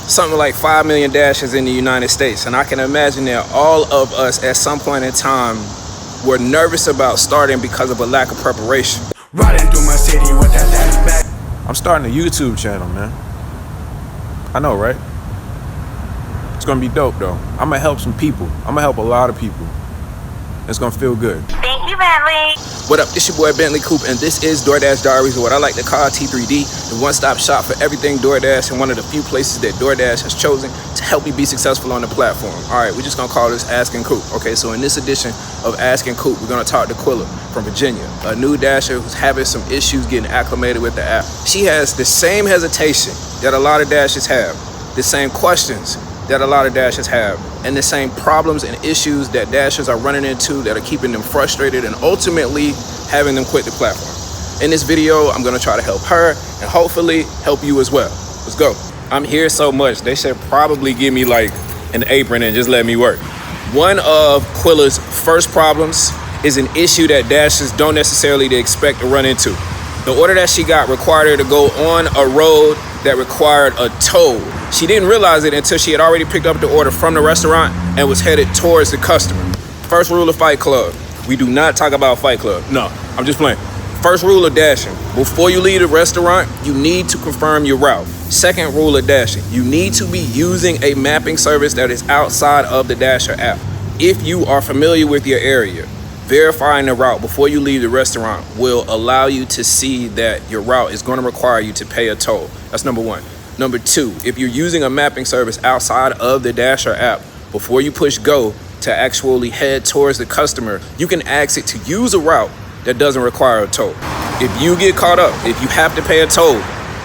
something like 5 million dashes in the United States. And I can imagine that all of us at some point in time were nervous about starting because of a lack of preparation. Riding through my city with that dash back. I'm starting a YouTube channel, man. I know, right? It's gonna be dope, though. I'm gonna help some people. I'm gonna help a lot of people. It's gonna feel good. Thank you, Bentley. What up? It's your boy Bentley Coop, and this is Doordash Diaries, or what I like to call T3D, the one-stop shop for everything Doordash, and one of the few places that Doordash has chosen to help you be successful on the platform. All right, we're just gonna call this Asking Coop. Okay, so in this edition of Asking Coop, we're gonna talk to Quila from Virginia, a new dasher who's having some issues getting acclimated with the app. She has the same hesitation that a lot of dashers have, the same questions that a lot of dashers have, and the same problems and issues that dashers are running into that are keeping them frustrated and ultimately having them quit the platform. In this video, I'm gonna try to help her and hopefully help you as well. Let's go. I'm here so much, they should probably give me like an apron and just let me work. One of Quila's first problems is an issue that dashers don't necessarily expect to run into. The order that she got required her to go on a road that required a toll. She didn't realize it until she had already picked up the order from the restaurant and was headed towards the customer. First rule of Fight Club, we do not talk about Fight Club. No, I'm just playing. First rule of dashing, before you leave the restaurant, you need to confirm your route. Second rule of dashing, you need to be using a mapping service that is outside of the Dasher app. If you are familiar with your area, verifying the route before you leave the restaurant will allow you to see that your route is going to require you to pay a toll. That's number one. Number two, if you're using a mapping service outside of the Dasher app, before you push go to actually head towards the customer, you can ask it to use a route that doesn't require a toll. If you get caught up, if you have to pay a toll,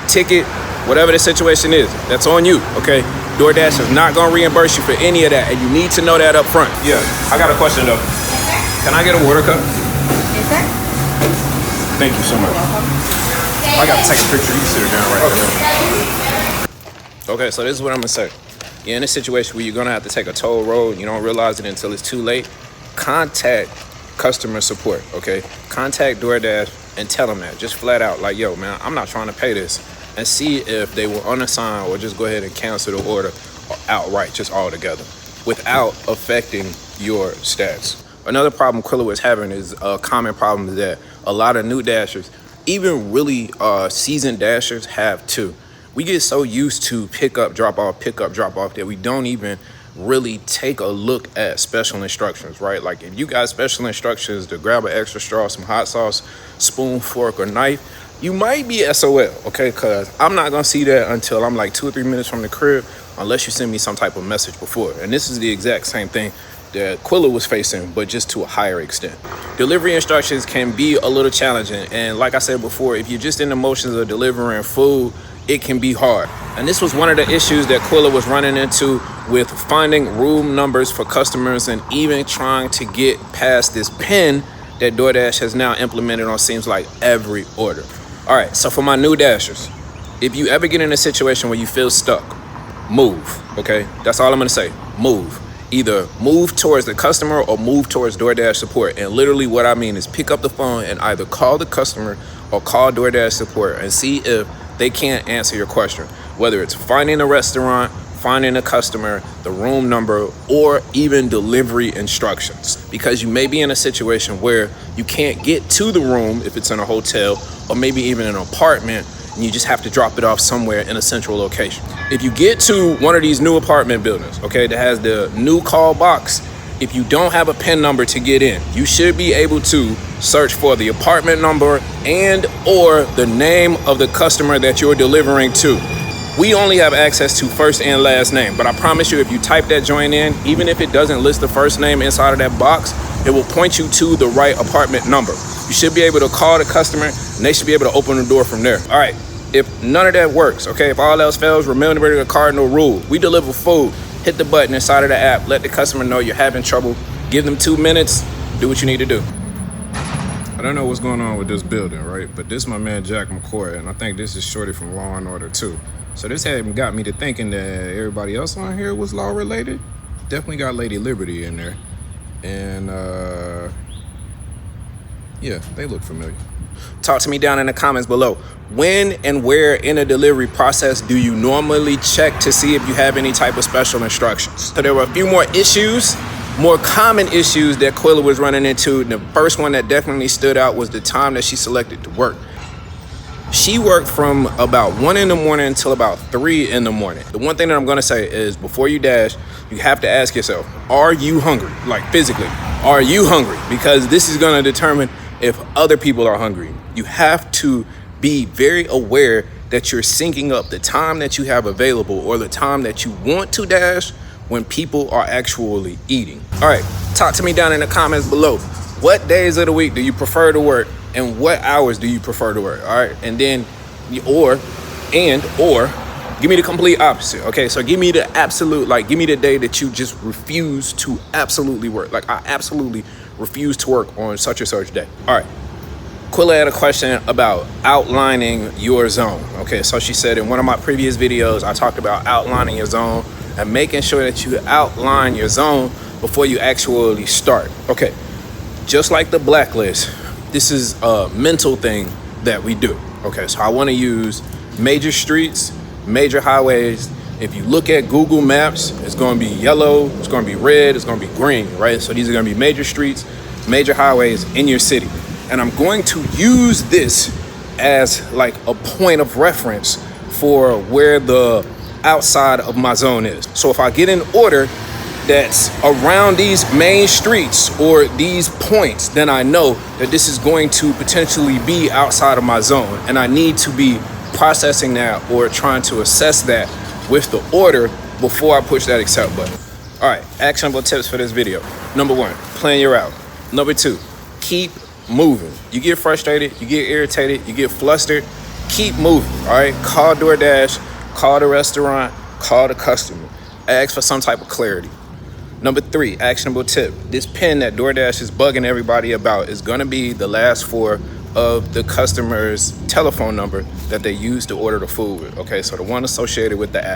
ticket, whatever the situation is, that's on you, okay? DoorDash is not gonna reimburse you for any of that, and you need to know that up front. Yeah, I got a question though. Can I get a water cup? Yes, sir. Thank you so much. I gotta take a picture. You can sit her down right there. Okay, so this is what I'm gonna say. You're in a situation where you're gonna have to take a toll road and you don't realize it until it's too late. Contact customer support, okay? Contact DoorDash and tell them that, just flat out, like, yo, man, I'm not trying to pay this, and see if they will unassign or just go ahead and cancel the order outright, just altogether, without affecting your stats. Another problem Quila was having is a common problem that a lot of new dashers, even really seasoned dashers, have too. We get so used to pick up, drop off that we don't even really take a look at special instructions, right? Like if you got special instructions to grab an extra straw, some hot sauce, spoon, fork, or knife, you might be SOL, okay? Because I'm not gonna see that until I'm like 2 or 3 minutes from the crib, unless you send me some type of message before. And this is the exact same thing that Quila was facing, but just to a higher extent. Delivery instructions can be a little challenging, and like I said before, if you're just in the motions of delivering food, it can be hard. And this was one of the issues that Quila was running into with finding room numbers for customers and even trying to get past this pin that DoorDash has now implemented on seems like every order. All right, so for my new dashers, if you ever get in a situation where you feel stuck, move, okay? That's all I'm gonna say, move. Either move towards the customer or move towards DoorDash support. And literally what I mean is pick up the phone and either call the customer or call DoorDash support and see if they can't answer your question. Whether it's finding a restaurant, finding a customer, the room number, or even delivery instructions. Because you may be in a situation where you can't get to the room if it's in a hotel or maybe even an apartment, and you just have to drop it off somewhere in a central location. If you get to one of these new apartment buildings, okay, that has the new call box, if you don't have a PIN number to get in, you should be able to search for the apartment number and or the name of the customer that you're delivering to. We only have access to first and last name, but I promise you if you type that joint in, even if it doesn't list the first name inside of that box, it will point you to the right apartment number. You should be able to call the customer and they should be able to open the door from there. All right, if none of that works, okay, if all else fails, remember the cardinal rule. We deliver food. Hit the button inside of the app, let the customer know you're having trouble, give them 2 minutes, do what you need to do. I don't know what's going on with this building, right? But this is my man Jack McCoy, and I think this is Shorty from Law and Order too. So this had got me to thinking that everybody else on here was law related. Definitely got Lady Liberty in there. And yeah, they look familiar. Talk to me down in the comments below. When and where in a delivery process do you normally check to see if you have any type of special instructions? So there were a few more issues, more common issues that Quila was running into. And the first one that definitely stood out was the time that she selected to work. She worked from about 1 in the morning until about 3 in the morning. The one thing that I'm gonna say is before you dash, you have to ask yourself, are you hungry? Like physically, are you hungry? Because this is gonna determine if other people are hungry. You have to be very aware that you're syncing up the time that you have available or the time that you want to dash when people are actually eating. All right, talk to me down in the comments below. What days of the week do you prefer to work and what hours do you prefer to work? All right, and then, or give me the complete opposite. Okay, so give me the absolute, like give me the day that you just refuse to absolutely work. Like I absolutely refuse to work on such and such day. All right. Quila had a question about outlining your zone. Okay, so she said in one of my previous videos, I talked about outlining your zone and making sure that you outline your zone before you actually start. Okay, just like the blacklist, this is a mental thing that we do. Okay, so I want to use major streets, major highways. If you look at Google Maps, it's going to be yellow, it's going to be red, it's going to be green, right? So these are going to be major streets, major highways in your city. And I'm going to use this as like a point of reference for where the outside of my zone is. So if I get an order that's around these main streets or these points, then I know that this is going to potentially be outside of my zone. And I need to be processing that or trying to assess that with the order before I push that accept button. All right, actionable tips for this video. Number 1, plan your route. Number 2, keep moving. You get frustrated, you get irritated, you get flustered, keep moving. All right, call DoorDash, call the restaurant, call the customer, ask for some type of clarity. Number 3, actionable tip. This pin that DoorDash is bugging everybody about is gonna be the last 4 of the customer's telephone number that they use to order the food with. Okay, so the one associated with the app.